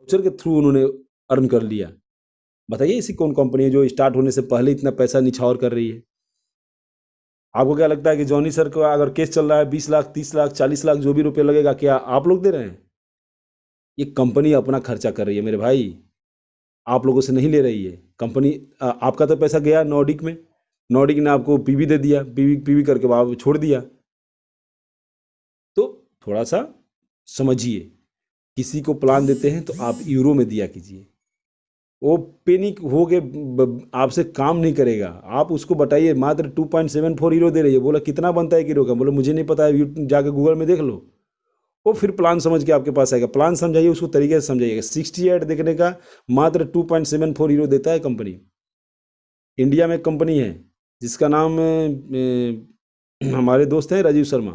Voucher के through उन्होंने earn कर लिया। बताइए ऐसी कौन कंपनी है जो स्टार्ट होने से पहले इतना पैसा निछावर कर रही है? आपको क्या लगता है कि जॉनी सर का अगर केस चल रहा है 20 लाख 30 लाख 40 लाख जो भी रुपए लगेगा, क्या आप लोग दे रहे हैं? ये कंपनी अपना खर्चा कर रही है मेरे भाई, आप लोगों से नहीं ले रही है कंपनी। आपका तो पैसा गया नॉर्डिक में, नॉर्डिक ने आपको पीवी दे दिया, पीवी पीवी करके आप छोड़ दिया। तो थोड़ा सा समझिए, किसी को प्लान देते हैं तो आप यूरो में दिया कीजिए। वो पेनिक हो के आपसे काम नहीं करेगा। आप उसको बताइए मात्र 2.74 यूरो दे रही है, बोला कितना बनता है एक यूरो का, बोला मुझे नहीं पता है, जाके गूगल में देख लो। वो फिर प्लान समझ के आपके पास आएगा। प्लान समझाइए उसको, तरीके से समझाइएगा। 60 ऐड देखने का मात्र 2.74 यूरो देता है कंपनी। इंडिया में एक कंपनी है जिसका नाम हमारे दोस्त हैं राजीव शर्मा,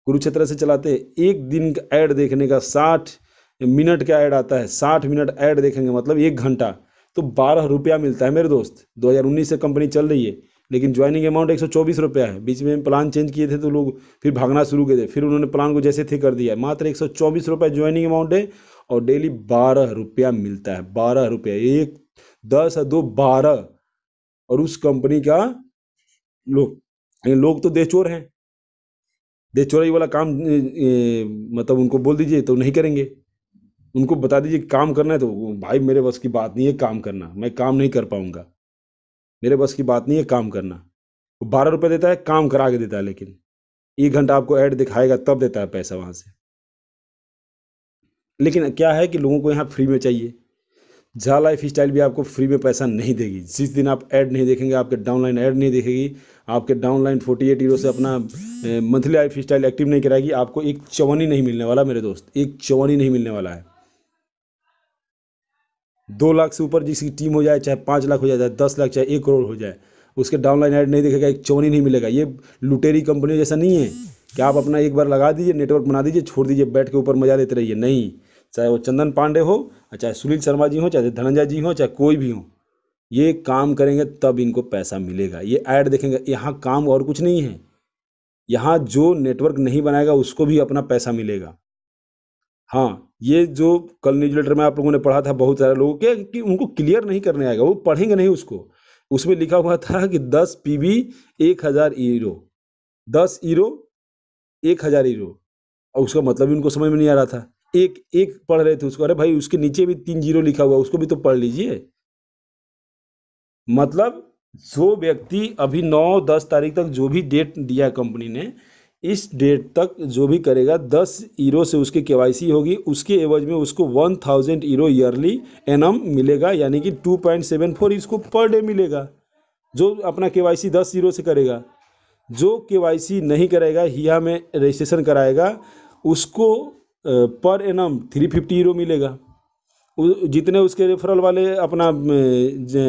कुरुक्षेत्र से चलाते हैं। एक दिन का ऐड देखने का 60 मिनट का ऐड आता है, 60 मिनट ऐड देखेंगे मतलब 1 घंटा, तो 12 रुपया मिलता है मेरे दोस्त। 2019 से कंपनी चल रही है, लेकिन ज्वाइनिंग अमाउंट 124 रुपया है। बीच में प्लान चेंज किए थे तो लोग फिर भागना शुरू किए थे, फिर उन्होंने प्लान को जैसे थे कर दिया। मात्र 124 रुपये ज्वाइनिंग अमाउंट है और डेली 12 रुपया मिलता है। 12 रुपया, एक 10 2 12। और उस कंपनी का लोग, ये लोग तो देशचोर हैं। देशचोरी वाला काम मतलब उनको बोल दीजिए तो नहीं करेंगे। उनको बता दीजिए काम करना है तो भाई मेरे बस की बात नहीं है काम करना, मैं काम नहीं कर पाऊंगा, मेरे बस की बात नहीं है काम करना। वो 12 रुपये देता है, काम करा के देता है, लेकिन 1 घंटा आपको ऐड दिखाएगा तब देता है पैसा वहां से। लेकिन क्या है कि लोगों को यहाँ फ्री में चाहिए। जा लाइफ स्टाइल भी आपको फ्री में पैसा नहीं देगी। जिस दिन आप ऐड नहीं देखेंगे, आपके डाउनलाइन ऐड नहीं देखेगी, आपके डाउनलाइन 48 यूरो से अपना मंथली लाइफ स्टाइल एक्टिव नहीं कराएगी, आपको एक चवनी नहीं मिलने वाला मेरे दोस्त, एक चवनी नहीं मिलने वाला है। 2 लाख से ऊपर जिसकी टीम हो जाए, चाहे 5 लाख हो जाए, चाहे 10 लाख, चाहे 1 करोड़ हो जाए, उसके डाउनलाइन ऐड नहीं देखेगा, एक चवनी नहीं मिलेगा। ये लुटेरी कंपनी जैसा नहीं है कि आप अपना एक बार लगा दीजिए, नेटवर्क बना दीजिए, छोड़ दीजिए, बैठ के ऊपर मजा लेते रहिए। नहीं, चाहे वो चंदन पांडे हो, चाहे सुनील शर्मा जी हो, चाहे धनंजय जी हो, चाहे कोई भी हो, ये काम करेंगे तब इनको पैसा मिलेगा। ये ऐड देखेंगे, यहाँ काम और कुछ नहीं है। यहाँ जो नेटवर्क नहीं बनाएगा उसको भी अपना पैसा मिलेगा। हाँ, ये जो कल न्यूज़लेटर में आप लोगों ने पढ़ा था बहुत सारे लोगों के कि उनको क्लियर नहीं करने आएगा, वो पढ़ेंगे नहीं उसको। उसमें लिखा हुआ था कि 10 पीबी 1000 यूरो, 10 यूरो 1000 यूरो, और उसका मतलब भी उनको समझ में नहीं आ रहा था। एक एक पढ़ रहे थे उसको, अरे भाई उसके नीचे भी 3 जीरो लिखा हुआ, उसको भी तो पढ़ लीजिए। मतलब जो व्यक्ति अभी 9-10 तारीख तक जो भी डेट दिया कंपनी ने, इस डेट तक जो भी करेगा 10 यूरो से उसकी केवाईसी होगी, उसके एवज में उसको 1000 यूरो ईयरली एनम मिलेगा, यानी कि 2.74 इसको पर डे मिलेगा। जो अपना केवाईसी 10 यूरो से करेगा, जो केवाईसी नहीं करेगा, हिया में रजिस्ट्रेशन कराएगा, उसको पर एनम 350 यूरो मिलेगा। जितने उसके रेफरल वाले अपना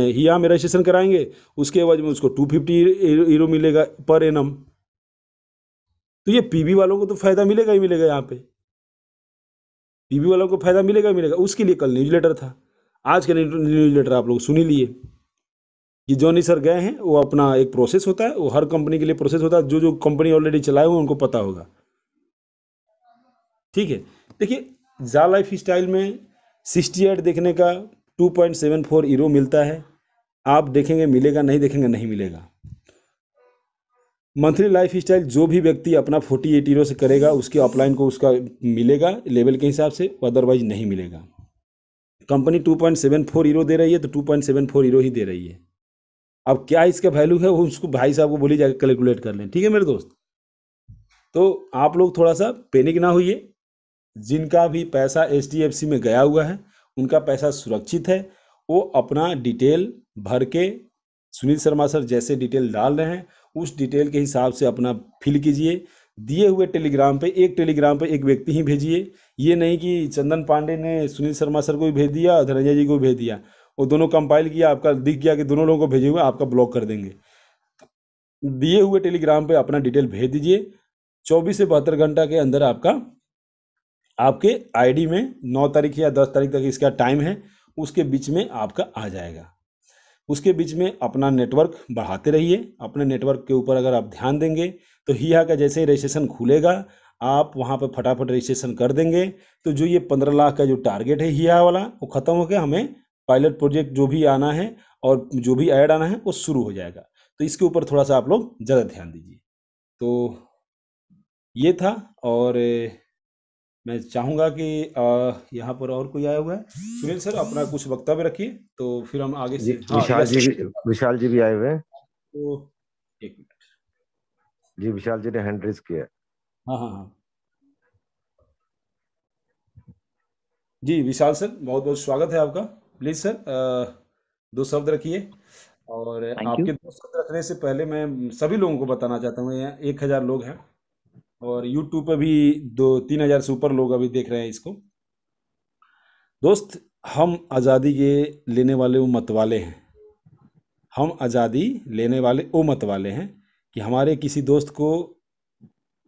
हिया में रजिस्ट्रेशन कराएंगे, उसके एवज में उसको 250 यूरो मिलेगा पर एनम। तो ये पीबी वालों को तो फायदा मिलेगा ही मिलेगा। यहाँ पे पीबी वालों को फायदा मिलेगा ही मिलेगा। उसके लिए कल न्यूज़लेटर था, आज का न्यूज़लेटर आप लोग सुन ही लिए कि जॉनी सर गए हैं। वो अपना एक प्रोसेस होता है, वो हर कंपनी के लिए प्रोसेस होता है, जो जो कंपनी ऑलरेडी चलाए हुए उनको पता होगा। ठीक है, देखिए जा लाइफ स्टाइल में 68 देखने का 2.74 यूरो मिलता है। आप देखेंगे मिलेगा, नहीं देखेंगे नहीं मिलेगा। मंथली लाइफ स्टाइल जो भी व्यक्ति अपना 48 यूरो से करेगा, उसके अपलाइन को उसका मिलेगा लेवल के हिसाब से, अदरवाइज नहीं मिलेगा। कंपनी 2.74 यूरो दे रही है तो 2.74 यूरो ही दे रही है। अब क्या इसका वैल्यू है वो उसको भाई साहब को बोली जाकर कैलकुलेट कर लें। ठीक है मेरे दोस्त, तो आप लोग थोड़ा सा पैनिक ना होइए। जिनका भी पैसा HDFC में गया हुआ है उनका पैसा सुरक्षित है। वो अपना डिटेल भर के, सुनील शर्मा सर जैसे डिटेल डाल रहे हैं उस डिटेल के हिसाब से अपना फिल कीजिए। दिए हुए टेलीग्राम पे एक व्यक्ति ही भेजिए। ये नहीं कि चंदन पांडे ने सुनील शर्मा सर को भी भेज दिया, धनंजय जी को भी भेज दिया, वो दोनों कंपाइल किया, आपका दिख गया कि दोनों लोगों को भेजे हुए, आपका ब्लॉक कर देंगे। दिए हुए टेलीग्राम पे अपना डिटेल भेज दीजिए। 24 से 72 घंटा के अंदर आपके आईडी में 9 तारीख या 10 तारीख तक इसका टाइम है, उसके बीच में आपका आ जाएगा। उसके बीच में अपना नेटवर्क बढ़ाते रहिए। अपने नेटवर्क के ऊपर अगर आप ध्यान देंगे तो हिया का जैसे ही रजिस्ट्रेशन खुलेगा, आप वहाँ पर फटाफट रजिस्ट्रेशन कर देंगे तो जो ये 15 लाख का जो टारगेट है हिया वाला वो ख़त्म हो गया, हमें पायलट प्रोजेक्ट जो भी आना है और जो भी ऐड आना है वो शुरू हो जाएगा। तो इसके ऊपर थोड़ा सा आप लोग ज़्यादा ध्यान दीजिए। तो ये था। और मैं चाहूँगा कि यहाँ पर और कोई आया हुआ है। सुनील सर अपना कुछ वक्तव्य रखिए तो फिर हम आगे जी, से। हाँ, यस। विशाल जी भी आए हुए हैं। तो एक मिनट। जी, विशाल जी ने हैंड रेज किया है। हाँ हाँ हाँ जी, विशाल सर बहुत बहुत स्वागत है आपका। प्लीज़ सर दो शब्द रखिए। और थैंक यू। आपके दो शब्द रखने से पहले मैं सभी लोगों को बताना चाहता हूँ, यहाँ 1000 लोग हैं और यूट्यूब पे भी 2-3 हज़ार से ऊपर लोग अभी देख रहे हैं इसको। दोस्त, हम आज़ादी के लेने वाले वो मतवाले हैं। हम आज़ादी लेने वाले वो मतवाले हैं कि हमारे किसी दोस्त को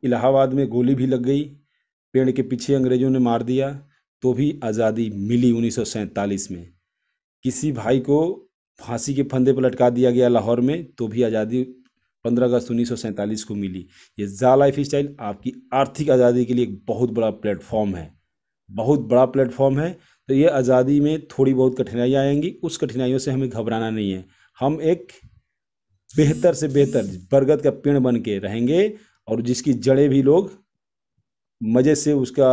इलाहाबाद में गोली भी लग गई, पेड़ के पीछे अंग्रेजों ने मार दिया, तो भी आज़ादी मिली 1947 में। किसी भाई को फांसी के फंदे पर लटका दिया गया लाहौर में, तो भी आज़ादी 15 अगस्त 1947 को मिली। ये जा लाइफ स्टाइल आपकी आर्थिक आज़ादी के लिए एक बहुत बड़ा प्लेटफॉर्म है, बहुत बड़ा प्लेटफॉर्म है। तो ये आज़ादी में थोड़ी बहुत कठिनाइयाँ आएंगी, उस कठिनाइयों से हमें घबराना नहीं है। हम एक बेहतर से बेहतर बरगद का पेड़ बन के रहेंगे और जिसकी जड़ें भी लोग मज़े से उसका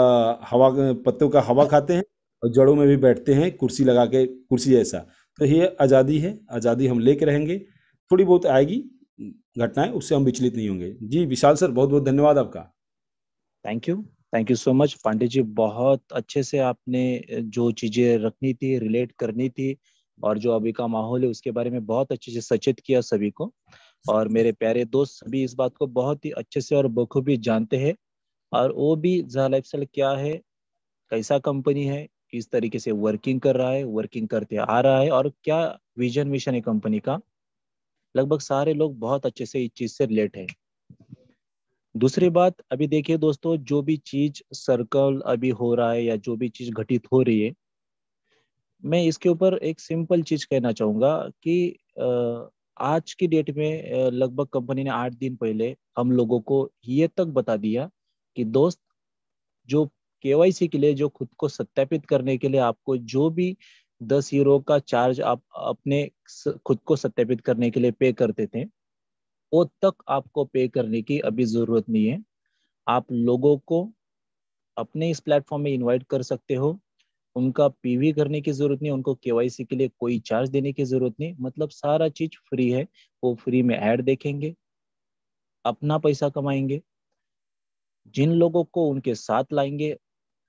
हवा, पत्तों का हवा खाते हैं और जड़ों में भी बैठते हैं कुर्सी लगा के, कुर्सी जैसा। तो ये आज़ादी है, आज़ादी हम लेके रहेंगे। थोड़ी बहुत आएगी घटनाएं, उससे हम विचलित नहीं होंगे। जी विशाल सर बहुत बहुत धन्यवाद आपका। Thank you. Thank you so much Pandey ji, बहुत अच्छे से आपने जो चीजें रखनी थी, रिलेट करनी थी, और जो अभी का माहौल है उसके बारे में बहुत अच्छे से सचेत किया सभी को। और मेरे प्यारे दोस्त सभी इस बात को बहुत ही अच्छे से और बखूबी जानते हैं। और वो भी ज़ा लाइफस्टाइल क्या है, कैसा कंपनी है, किस तरीके से वर्किंग कर रहा है, वर्किंग करते आ रहा है, और क्या विजन मिशन है कंपनी का, लगभग सारे लोग बहुत अच्छे से इस चीज से रिलेट है। दूसरी बात, अभी देखिए दोस्तों, जो भी चीज सर्कल अभी हो रहा है या जो भी चीज घटित हो रही है, मैं इसके ऊपर एक सिंपल चीज कहना चाहूंगा कि आज की डेट में लगभग कंपनी ने 8 दिन पहले हम लोगों को ये तक बता दिया कि दोस्त, जो केवाईसी के लिए, जो खुद को सत्यापित करने के लिए आपको जो भी 10 यूरो का चार्ज आप अपने खुद को सत्यापित करने के लिए पे करते थे, वो तक आपको पे करने की अभी जरूरत नहीं है। आप लोगों को अपने इस प्लेटफॉर्म में इनवाइट कर सकते हो, उनका पीवी करने की जरूरत नहीं, उनको केवाईसी के लिए कोई चार्ज देने की जरूरत नहीं, मतलब सारा चीज फ्री है। वो फ्री में ऐड देखेंगे, अपना पैसा कमाएंगे, जिन लोगों को उनके साथ लाएंगे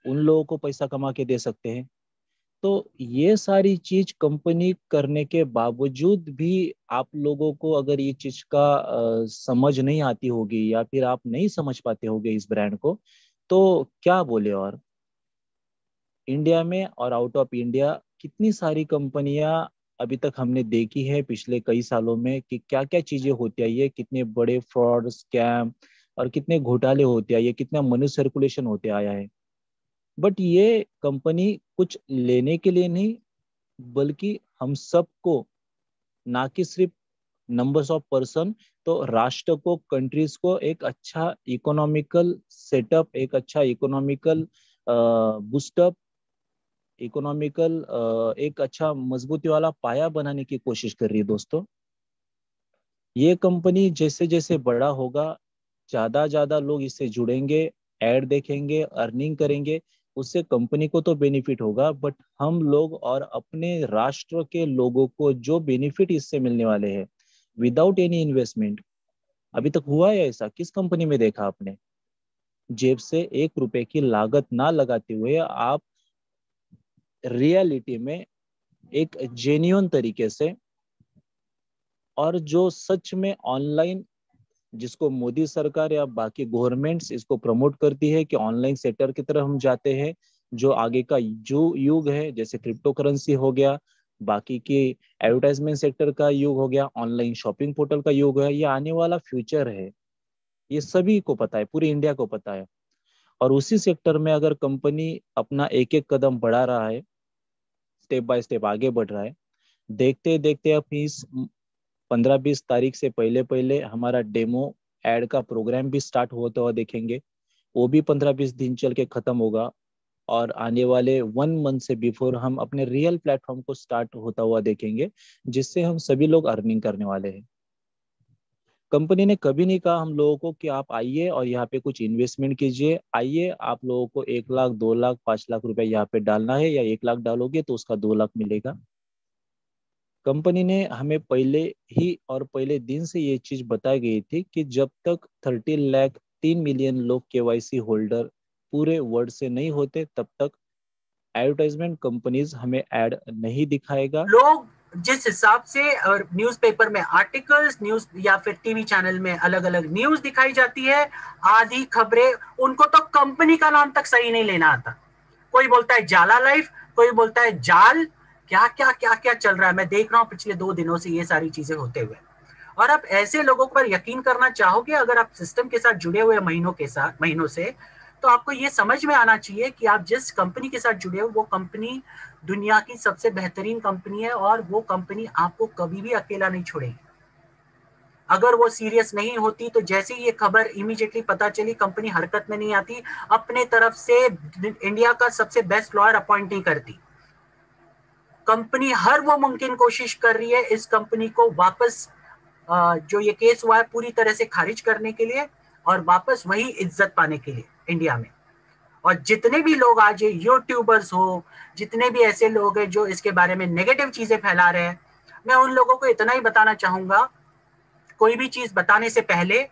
उन लोगों को पैसा कमा के दे सकते हैं। तो ये सारी चीज कंपनी करने के बावजूद भी आप लोगों को अगर ये चीज का समझ नहीं आती होगी, या फिर आप नहीं समझ पाते होगे इस ब्रांड को, तो क्या बोले। और इंडिया में और आउट ऑफ इंडिया कितनी सारी कंपनियां अभी तक हमने देखी है पिछले कई सालों में कि क्या क्या चीजें होती आई है, कितने बड़े फ्रॉड, स्कैम और कितने घोटाले होते आए हैं, कितना मनी सर्कुलेशन होते आया है। बट ये कंपनी कुछ लेने के लिए नहीं, बल्कि हम सबको, ना कि सिर्फ नंबर्स ऑफ पर्सन, तो राष्ट्र को, कंट्रीज को एक अच्छा इकोनॉमिकल सेटअप, एक अच्छा इकोनॉमिकल बूस्टअप, इकोनॉमिकल एक अच्छा मजबूती वाला पाया बनाने की कोशिश कर रही है दोस्तों। ये कंपनी जैसे जैसे बड़ा होगा, ज्यादा ज्यादा लोग इससे जुड़ेंगे, ऐड देखेंगे, अर्निंग करेंगे, उससे कंपनी को तो बेनिफिट होगा, बट हम लोग और अपने राष्ट्र के लोगों को जो बेनिफिट इससे मिलने वाले हैं विदाउट एनी इन्वेस्टमेंट। अभी तक हुआ है ऐसा? किस कंपनी में देखा आपने? जेब से 1 रुपए की लागत ना लगाते हुए आप रियलिटी में एक जेन्युइन तरीके से, और जो सच में ऑनलाइन, जिसको मोदी सरकार या बाकी गवर्नमेंट्स इसको प्रमोट करती है कि ऑनलाइन सेक्टर की तरफ हम जाते हैं, जो आगे का जो युग है, जैसे क्रिप्टो करेंसी हो गया, बाकी के एडवर्टाइजमेंट सेक्टर का युग हो गया, ऑनलाइन शॉपिंग पोर्टल का युग है, ये आने वाला फ्यूचर है। ये सभी को पता है, पूरी इंडिया को पता है। और उसी सेक्टर में अगर कंपनी अपना एक एक कदम बढ़ा रहा है, स्टेप बाय स्टेप आगे बढ़ रहा है, देखते देखते अब इस 15-20 तारीख से पहले पहले हमारा डेमो एड का प्रोग्राम भी स्टार्ट होता हुआ देखेंगे। वो भी 15-20 दिन चल के खत्म होगा, और आने वाले 1 मंथ से बिफोर हम अपने रियल प्लेटफॉर्म को स्टार्ट होता हुआ देखेंगे, जिससे हम सभी लोग अर्निंग करने वाले हैं। कंपनी ने कभी नहीं कहा हम लोगों को कि आप आइए और यहाँ पे कुछ इन्वेस्टमेंट कीजिए, आइए आप लोगों को 1 लाख 2 लाख 5 लाख रुपए यहाँ पे डालना है, या 1 लाख डालोगे तो उसका 2 लाख मिलेगा। कंपनी ने हमें पहले ही और पहले दिन से ये चीज बताई गई थी कि जब तक 30 लाख 3 मिलियन लोग केवाईसी होल्डर पूरे वर्ल्ड से नहीं होते, तब तक एडवर्टाइजमेंट कंपनीज हमें ऐड नहीं दिखाएगा। लोग जिस हिसाब से न्यूज़पेपर में आर्टिकल्स, न्यूज या फिर टीवी चैनल में अलग अलग न्यूज दिखाई जाती है, आधी खबरें, उनको तो कंपनी का नाम तक सही नहीं लेना आता। कोई बोलता है जाला लाइफ, कोई बोलता है जाल, क्या क्या क्या क्या चल रहा है। मैं देख रहा हूं पिछले 2 दिनों से ये सारी चीजें होते हुए। और आप ऐसे लोगों पर यकीन करना चाहोगे अगर आप सिस्टम के साथ जुड़े हुए महीनों से, तो आपको ये समझ में आना चाहिए कि आप जिस कंपनी के साथ जुड़े हो वो कंपनी दुनिया की सबसे बेहतरीन कंपनी है, और वो कंपनी आपको कभी भी अकेला नहीं छोड़ेगी। अगर वो सीरियस नहीं होती तो जैसे ही ये खबर इमीडिएटली पता चली, कंपनी हरकत में नहीं आती, अपने तरफ से इंडिया का सबसे बेस्ट लॉयर अपॉइंट नहीं करती। कंपनी हर वो मुमकिन कोशिश कर रही है इस कंपनी को वापस जो ये केस हुआ है पूरी तरह से खारिज करने के लिए, और वापस वही इज्जत पाने के लिए इंडिया में। और जितने भी लोग आज ये यूट्यूबर्स हो, जितने भी ऐसे लोग हैं जो इसके बारे में नेगेटिव चीजें फैला रहे हैं, मैं उन लोगों को इतना ही बताना चाहूंगा, कोई भी चीज बताने से पहले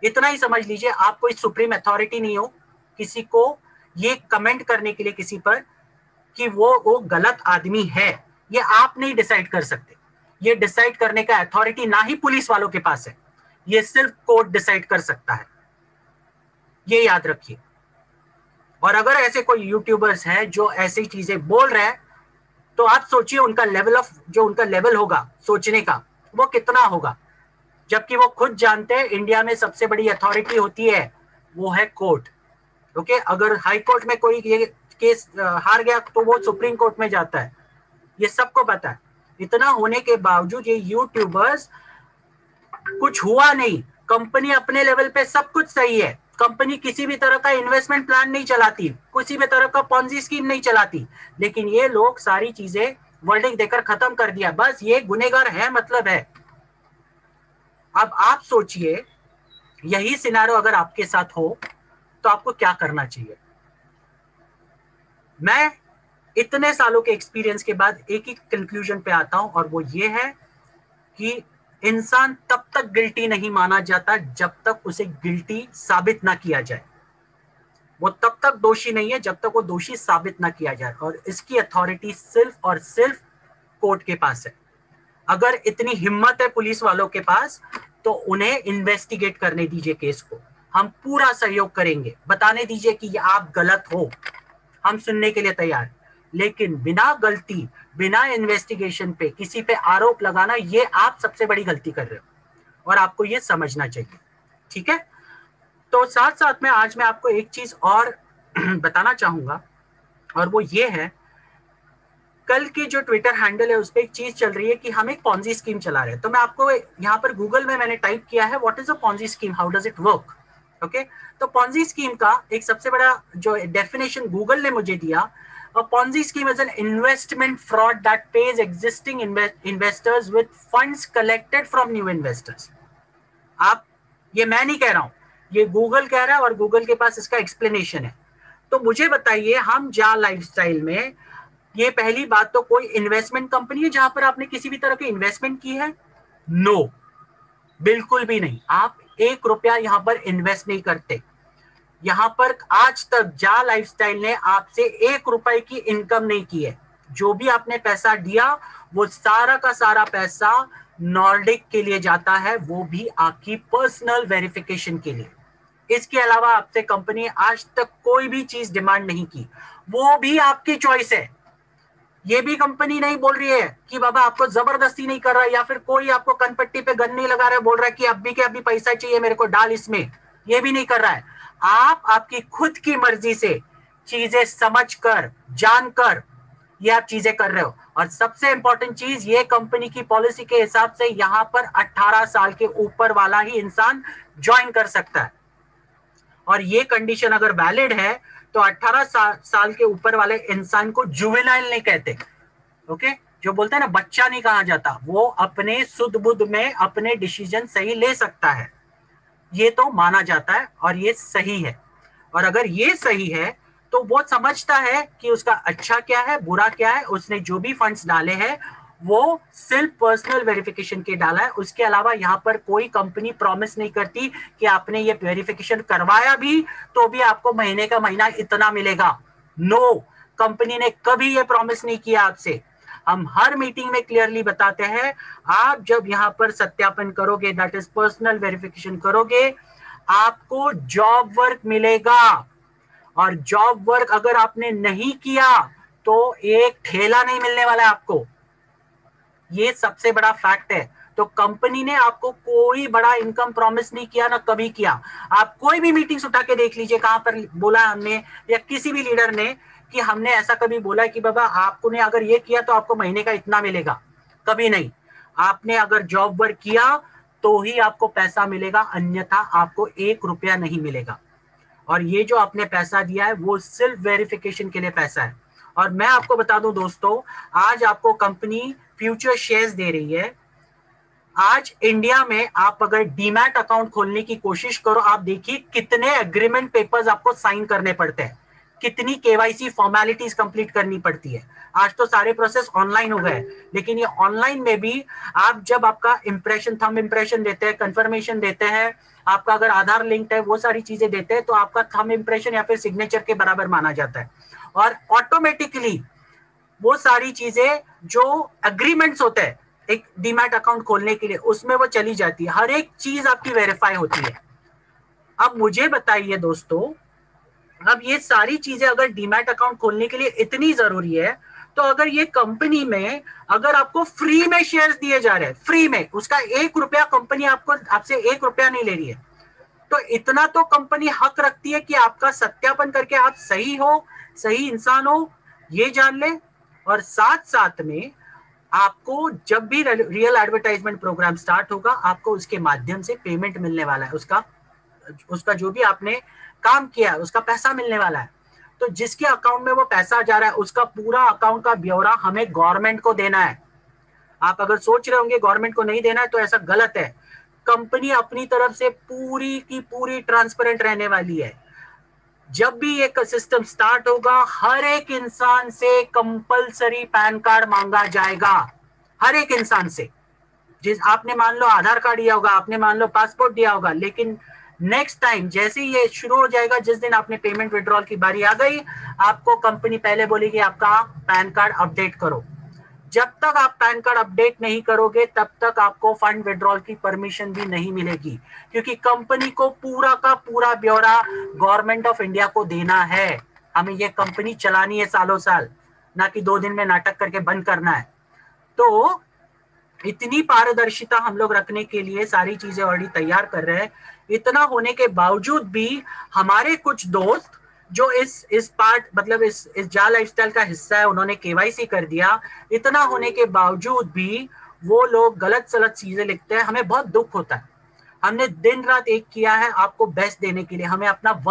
इतना ही समझ लीजिए, आप कोई सुप्रीम अथॉरिटी नहीं हो किसी को ये कमेंट करने के लिए किसी पर कि वो गलत आदमी है। ये आप नहीं डिसाइड कर सकते। ये डिसाइड करने का अथॉरिटी ना ही पुलिस वालों के पास है, ये सिर्फ कोर्ट डिसाइड कर सकता है, ये याद रखिए। और अगर ऐसे कोई यूट्यूबर्स हैं जो ऐसी चीजें बोल रहे हैं, तो आप सोचिए उनका लेवल होगा सोचने का, वो कितना होगा, जबकि वो खुद जानते हैं इंडिया में सबसे बड़ी अथॉरिटी होती है वो है कोर्ट। ओके, अगर हाई कोर्ट में कोई ये केस हार गया तो वो सुप्रीम कोर्ट में जाता है, ये सबको पता है। इतना होने के बावजूद ये यूट्यूबर्स, कुछ हुआ नहीं, कंपनी अपने लेवल पे सब कुछ सही है, कंपनी किसी भी तरह का इन्वेस्टमेंट प्लान नहीं चलाती, किसी भी तरह का पॉन्जी स्कीम नहीं चलाती, लेकिन ये लोग सारी चीजें वर्डिंग देकर खत्म कर दिया। बस ये गुनेगार है, मतलब है। अब आप सोचिए यही सिनारियो अगर आपके साथ हो तो आपको क्या करना चाहिए। मैं इतने सालों के एक्सपीरियंस के बाद एक ही कंक्लूजन पे आता हूं, और वो ये है कि इंसान तब तक गिल्टी नहीं माना जाता जब तक उसे गिल्टी साबित ना किया जाए। वो तब तक दोषी नहीं है जब तक वो दोषी साबित ना किया जाए, और इसकी अथॉरिटी सिर्फ और सिर्फ कोर्ट के पास है। अगर इतनी हिम्मत है पुलिस वालों के पास तो उन्हें इन्वेस्टिगेट करने दीजिए केस को, हम पूरा सहयोग करेंगे। बताने दीजिए कि आप गलत हो, हम सुनने के लिए तैयार। लेकिन बिना गलती, बिना इन्वेस्टिगेशन पे किसी पे आरोप लगाना, ये आप सबसे बड़ी गलती कर रहे हो, और आपको ये समझना चाहिए। ठीक है, तो साथ साथ में आज मैं आपको एक चीज और बताना चाहूंगा, और वो ये है, कल की जो ट्विटर हैंडल है उस पर एक चीज चल रही है कि हम एक पॉन्जी स्कीम चला रहे हैं। तो मैं आपको यहाँ पर गूगल में मैंने टाइप किया है what is a Ponzi scheme, how does it work. Okay, तो पॉन्जी स्कीम का एक सबसे बड़ा जो डेफिनेशन गूगल ने मुझे दिया, a ponzi scheme is an investment fraud that pays existing investors with funds collected from new investors। आप, ये मैं नहीं कह रहा हूं, ये गूगल कह रहा है, और गूगल के पास इसका एक्सप्लेनेशन है। तो मुझे बताइए, हम जा लाइफस्टाइल में ये पहली बात तो कोई इन्वेस्टमेंट कंपनी है जहां पर आपने किसी भी तरह की इन्वेस्टमेंट की है? नो, बिल्कुल भी नहीं। आप 1 रुपया यहां पर इन्वेस्ट नहीं करते। यहां पर आज तक जा लाइफस्टाइल ने आपसे 1 रुपए की इनकम नहीं की है। जो भी आपने पैसा दिया वो सारा का सारा पैसा नॉर्डिक के लिए जाता है, वो भी आपकी पर्सनल वेरिफिकेशन के लिए। इसके अलावा आपसे कंपनी आज तक कोई भी चीज डिमांड नहीं की, वो भी आपकी चॉइस है। ये भी कंपनी नहीं बोल रही है कि बाबा आपको जबरदस्ती नहीं कर रहा है, या फिर कोई आपको कनपट्टी पे गन नहीं लगा रहा है, बोल रहा है कि अभी के अभी पैसा चाहिए मेरे को, डाल इसमें। ये भी नहीं कर रहा है। आप आपकी खुद की मर्जी से चीजें समझकर, जानकर ये आप चीजें कर रहे हो। और सबसे इंपॉर्टेंट चीज, ये कंपनी की पॉलिसी के हिसाब से यहां पर 18 साल के ऊपर वाला ही इंसान ज्वाइन कर सकता है। और ये कंडीशन अगर वैलिड है तो 18 साल के ऊपर वाले इंसान को जुवेनाइल नहीं कहते। ओके, जो बोलते हैं ना बच्चा नहीं कहा जाता, वो अपने सुध बुध में अपने डिसीजन सही ले सकता है, ये तो माना जाता है और ये सही है। और अगर ये सही है तो वो समझता है कि उसका अच्छा क्या है, बुरा क्या है। उसने जो भी फंड्स डाले हैं वो सिर्फ पर्सनल वेरिफिकेशन के डाला है, उसके अलावा यहाँ पर कोई कंपनी प्रॉमिस नहीं करती कि आपने ये वेरिफिकेशन करवाया भी तो भी आपको महीने का महीना इतना मिलेगा। नो, कंपनी ने कभी ये प्रॉमिस नहीं किया आपसे। हम हर मीटिंग में क्लियरली बताते हैं, आप जब यहाँ पर सत्यापन करोगे, दैट इज पर्सनल वेरिफिकेशन करोगे, आपको जॉब वर्क मिलेगा। और जॉब वर्क अगर आपने नहीं किया तो एक ठेला नहीं मिलने वाला है आपको, ये सबसे बड़ा फैक्ट है। तो कंपनी ने आपको कोई बड़ा इनकम प्रॉमिस नहीं किया, ना कभी किया। आप कोई भी मीटिंग्स उठा के देख लीजिए, कहां पर बोला हमने या किसी भी लीडर ने कि हमने ऐसा कभी बोला कि बाबा आपको ने अगर ये किया तो आपको महीने का इतना मिलेगा, कभी नहीं। आपने अगर जॉब वर्क किया तो ही आपको पैसा मिलेगा, अन्यथा आपको 1 रुपया नहीं मिलेगा। और ये जो आपने पैसा दिया है वो सिर्फ वेरिफिकेशन के लिए पैसा है। और मैं आपको बता दूं दोस्तों, आज आपको कंपनी फ्यूचर शेयर्स दे रही है। आज इंडिया में आप अगर डीमैट अकाउंट खोलने की कोशिश करो, आप देखिए कितने एग्रीमेंट पेपर्स आपको साइन करने पड़ते हैं, कितनी केवाईसी फॉर्मेलिटीज कंप्लीट करनी पड़ती है। आज तो सारे प्रोसेस ऑनलाइन हो गए, लेकिन ये ऑनलाइन में भी आप जब आपका इंप्रेशन, थंब इंप्रेशन देते हैं, कंफर्मेशन देते हैं, आपका अगर आधार लिंक्ड है, वो सारी चीजें देते हैं, तो आपका थंब इंप्रेशन या फिर सिग्नेचर के बराबर माना जाता है। और ऑटोमेटिकली वो सारी चीजें जो अग्रीमेंट्स होते हैं एक डीमैट अकाउंट खोलने के लिए, उसमें वो चली जाती है, हर एक चीज आपकी वेरीफाई होती है। अब मुझे बताइए दोस्तों, अब ये सारी चीजें अगर डीमैट अकाउंट खोलने के लिए इतनी जरूरी है, तो अगर ये कंपनी में अगर आपको फ्री में शेयर्स दिए जा रहे हैं, फ्री में, उसका 1 रुपया कंपनी आपको आपसे 1 रुपया नहीं ले रही है, तो इतना तो कंपनी हक रखती है कि आपका सत्यापन करके आप सही हो, सही इंसान हो, ये जान ले। और साथ साथ में आपको जब भी रियल एडवर्टाइजमेंट प्रोग्राम स्टार्ट होगा, आपको उसके माध्यम से पेमेंट मिलने वाला है, उसका जो भी आपने काम किया है उसका पैसा मिलने वाला है। तो जिसके अकाउंट में वो पैसा जा रहा है उसका पूरा अकाउंट का ब्यौरा हमें गवर्नमेंट को देना है। आप अगर सोच रहे होंगे गवर्नमेंट को नहीं देना है तो ऐसा गलत है। कंपनी अपनी तरफ से पूरी की पूरी ट्रांसपेरेंट रहने वाली है। जब भी एक सिस्टम स्टार्ट होगा, हर एक इंसान से कंपलसरी पैन कार्ड मांगा जाएगा, हर एक इंसान से। जिस आपने मान लो आधार कार्ड दिया होगा, आपने मान लो पासपोर्ट दिया होगा, लेकिन नेक्स्ट टाइम जैसे ही ये शुरू हो जाएगा, जिस दिन आपने पेमेंट विड्रॉल की बारी आ गई, आपको कंपनी पहले बोलेगी आपका पैन कार्ड अपडेट करो। जब तक आप पैन कार्ड अपडेट नहीं करोगे तब तक आपको फंड विड्रॉल की परमिशन भी नहीं मिलेगी, क्योंकि कंपनी को पूरा का पूरा ब्यौरा गवर्नमेंट ऑफ इंडिया को देना है। हमें ये कंपनी चलानी है सालों साल, ना कि 2 दिन में नाटक करके बंद करना है। तो इतनी पारदर्शिता हम लोग रखने के लिए सारी चीजें ऑलरेडी तैयार कर रहे हैं। इतना होने के बावजूद भी हमारे कुछ दोस्त जो इस पार्ट मतलब इस जाल लाइफस्टाइल का हिस्सा है, उन्होंने केवाईसी कर दिया। इतना होने के बावजूद भी वो लोग गलत सलत चीजें लिखते हैं। हमें बहुत दुख होता है। हमने दिन रात एक किया है आपको बेस्ट देने के लिए, हमें अपना वक्त